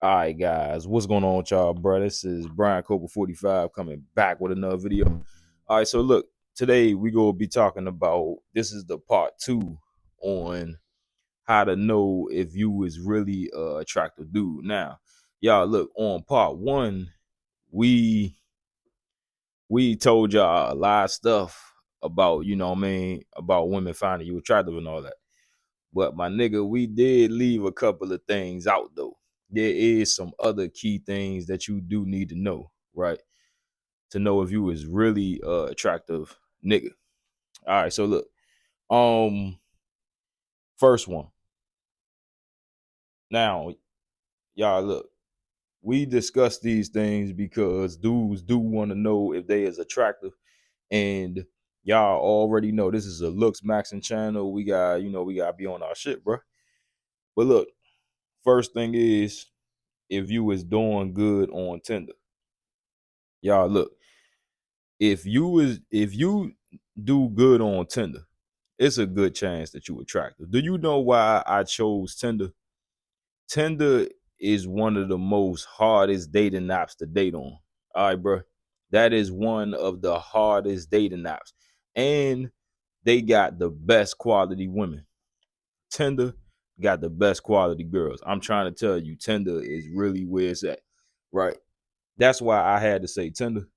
All right, guys, what's going on with y'all, bro? This is Brian Cobra 45 coming back with another video. All right, so look, today we gonna be talking about this is the part 2 on how to know if you is really a attractive dude. Now, y'all look, on part 1, we told y'all a lot of stuff about, about women finding you attractive and all that. But my nigga, we did leave a couple of things out though. There is some other key things that you do need to know, right? To know if you is really attractive nigga. All right, so look. First one. Now, y'all look. We discuss these things because dudes do want to know if they is attractive, and y'all already know this is a looks maxing channel. We got, we gotta be on our shit, bro. But look, first thing is if you is doing good on Tinder. Y'all look, if you do good on Tinder, it's a good chance that you attractive. Do you know why I chose Tinder? Tinder is one of the most hardest dating apps to date on. All right, bro. That is one of the hardest dating apps. And they got the best quality women. Tinder got the best quality girls. I'm trying to tell you, Tinder is really where it's at, right? That's why I had to say Tinder.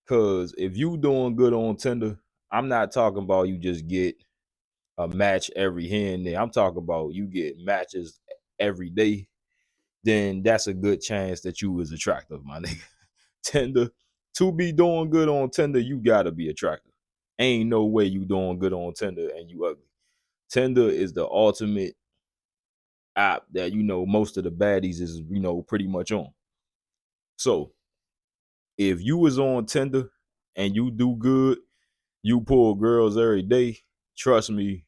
Cause if you doing good on Tinder, I'm not talking about you just get a match every here and there. I'm talking about you get matches every day. Then that's a good chance that you is attractive, my nigga. Tinder, to be doing good on Tinder, you gotta be attractive. Ain't no way you doing good on Tinder and you ugly. Tinder is the ultimate app that most of the baddies is pretty much on. So if you was on Tinder and you do good, you pull girls every day, trust me,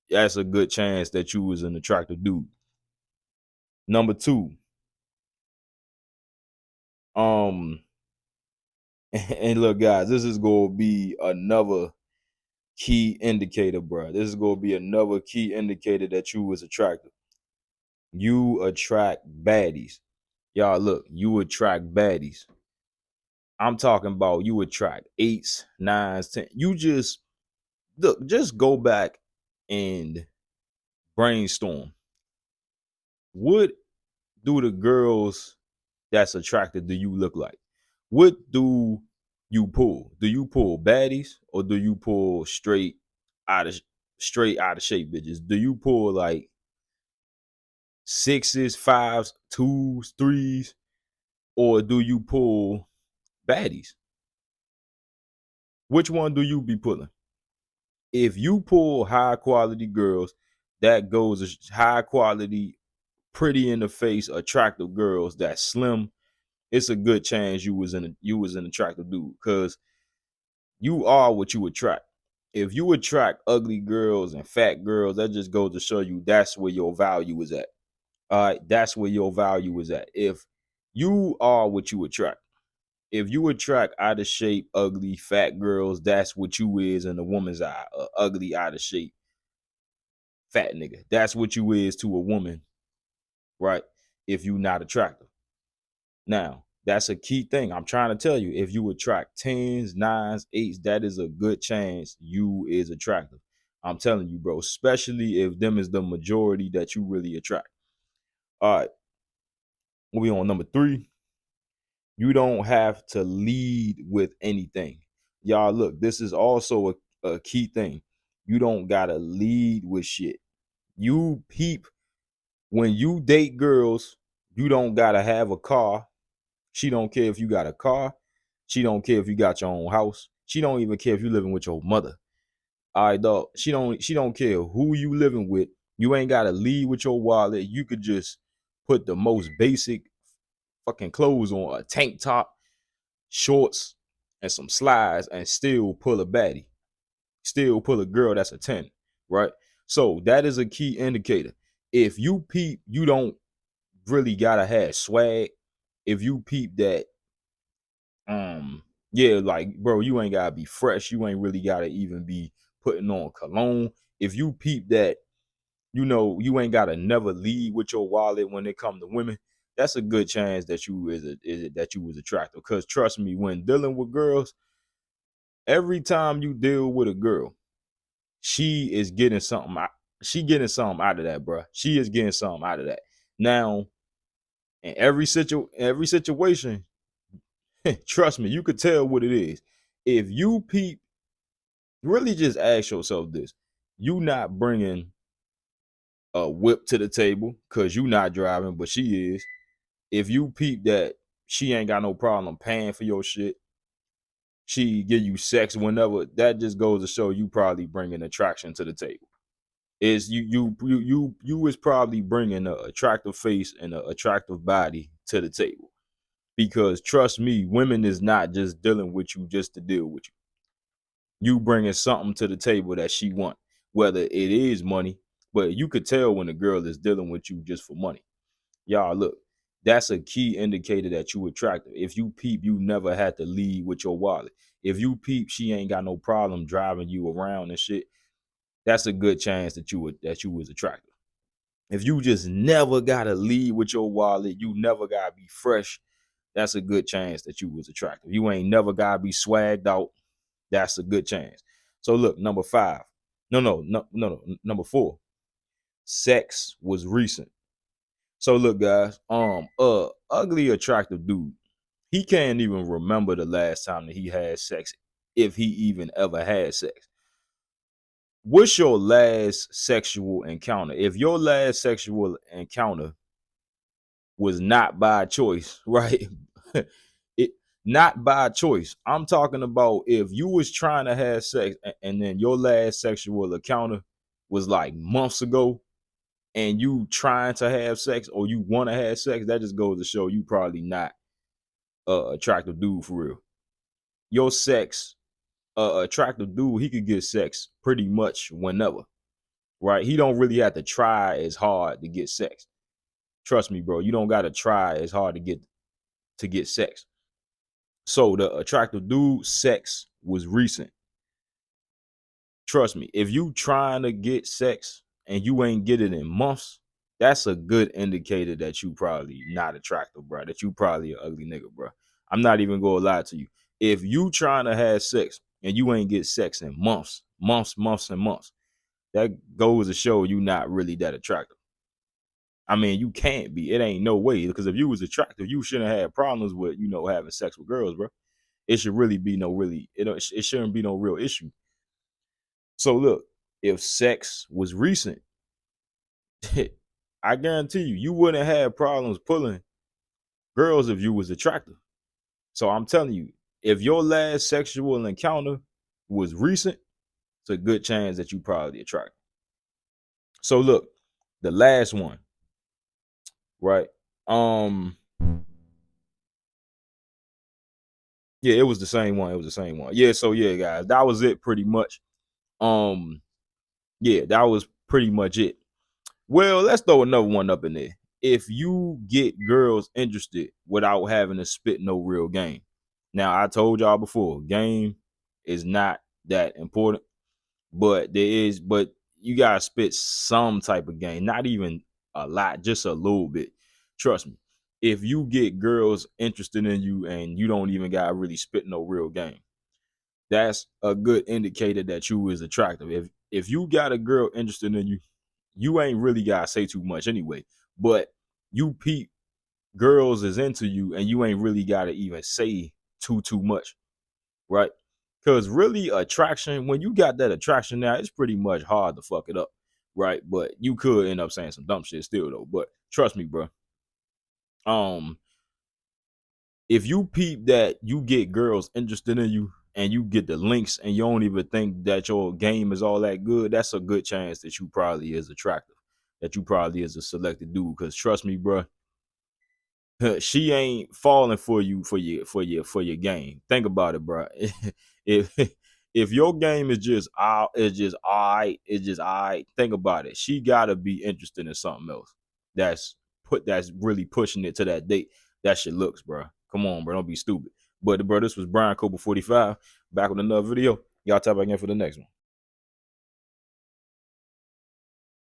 that's a good chance that you was an attractive dude. Number 2, and look, guys, this is gonna be another key indicator, bro. This is gonna be another key indicator that you was attractive. You attract baddies. Y'all look, you attract baddies. I'm talking about you attract 8s, 9s, 10. You just look, just go back and brainstorm. What do the girls that's attractive do you look like? What do you pull? Do you pull baddies or do you pull out of straight out of shape bitches? Do you pull like 6s, 5s, 2s, 3s, or do you pull baddies? Which one do you be pulling? If you pull high quality girls, that goes as high quality, pretty in the face, attractive girls that slim, it's a good chance you was an attractive dude, because you are what you attract. If you attract ugly girls and fat girls, that just goes to show you that's where your value is at. All right, that's where your value is at. If you are what you attract. If you attract out of shape, ugly, fat girls, that's what you is in a woman's eye. A ugly, out of shape, fat nigga. That's what you is to a woman, right? If you not attractive. Now, that's a key thing. I'm trying to tell you, if you attract 10s, 9s, 8s, that is a good chance you is attractive. I'm telling you, bro, especially if them is the majority that you really attract. All right, moving on. Number 3, you don't have to lead with anything. Y'all, look, this is also a key thing. You don't got to lead with shit. You peep, when you date girls, you don't got to have a car. She don't care if you got a car. She don't care if you got your own house. She don't even care if you living with your mother. All right, dog. She don't care who you living with. You ain't gotta lead with your wallet. You could just put the most basic fucking clothes on, a tank top, shorts, and some slides, and still pull a baddie. Still pull a girl that's a 10, right? So that is a key indicator. If you peep, you don't really gotta have swag. If you peep that, yeah, like, bro, you ain't gotta be fresh. You ain't really gotta even be putting on cologne. If you peep that, you ain't gotta never lead with your wallet when it come to women. that's a good chance that that you was attractive. Because trust me, when dealing with girls, every time you deal with a girl, she is getting something out. She getting something out of that, bro. She is getting something out of that. Now, in every situation, trust me, you could tell what it is. If you peep, really just ask yourself this: you not bringing a whip to the table because you not driving, but she is. If you peep that she ain't got no problem paying for your shit, she give you sex whenever, that just goes to show you probably bringing attraction to the table. Is you is probably bringing an attractive face and an attractive body to the table. Because trust me, women is not just dealing with you just to deal with you. You bringing something to the table that she want, whether it is money, but you could tell when a girl is dealing with you just for money. Y'all look, that's a key indicator that you attractive. If you peep, you never had to leave with your wallet. If you peep, she ain't got no problem driving you around and shit. That's a good chance that you was attractive. If you just never gotta leave with your wallet, you never gotta be fresh. That's a good chance that you was attractive. You ain't never gotta be swagged out. That's a good chance. So look, number 5. No. Number 4. Sex was recent. So look, guys, ugly, attractive dude, he can't even remember the last time that he had sex, if he even ever had sex. What's your last sexual encounter? If your last sexual encounter was not by choice, right? it Not by choice. I'm talking about if you was trying to have sex and then your last sexual encounter was like months ago, and you trying to have sex or you want to have sex, that just goes to show you probably not attractive dude for real. Your sex, attractive dude, he could get sex pretty much whenever, right? He don't really have to try as hard to get sex. Trust me, bro. You don't got to try as hard to get sex. So the attractive dude, sex was recent. Trust me, if you trying to get sex and you ain't get it in months, that's a good indicator that you probably not attractive, bro. That you probably an ugly nigga, bro. I'm not even gonna lie to you. If you trying to have sex and you ain't get sex in months, and months, that goes to show you not really that attractive. I mean, you can't be. It ain't no way. Because if you was attractive, you shouldn't have problems with, having sex with girls, bro. It should really be no really, it shouldn't be no real issue. So look, if sex was recent, I guarantee you wouldn't have problems pulling girls if you was attractive. So I'm telling you, if your last sexual encounter was recent, it's a good chance that you probably attractive. So look, the last one, right? Yeah, it was the same one. Yeah, so yeah, guys, that was it pretty much. Yeah, that was pretty much it. Well, let's throw another one up in there. If you get girls interested without having to spit no real game. Now, I told y'all before, game is not that important, but you gotta spit some type of game, not even a lot, just a little bit. Trust me. If you get girls interested in you and you don't even gotta really spit no real game, that's a good indicator that you is attractive. If you got a girl interested in you, you ain't really gotta say too much anyway. But you peep girls is into you and you ain't really gotta even say too much, right? Because really attraction, when you got that attraction now, it's pretty much hard to fuck it up, right? But you could end up saying some dumb shit still though. But trust me, bro. If you peep that you get girls interested in you and you get the links and you don't even think that your game is all that good, that's a good chance that you probably is attractive, that you probably is a selected dude. Because trust me, bro, she ain't falling for you for your game. Think about it, bro. if if your game is just all right, think about it. She gotta be interested in something else. That's really pushing it to that date. That shit looks, bro. Come on, bro. Don't be stupid. But bro, this was Brian Cobra 45 back with another video. Y'all tap back in for the next one.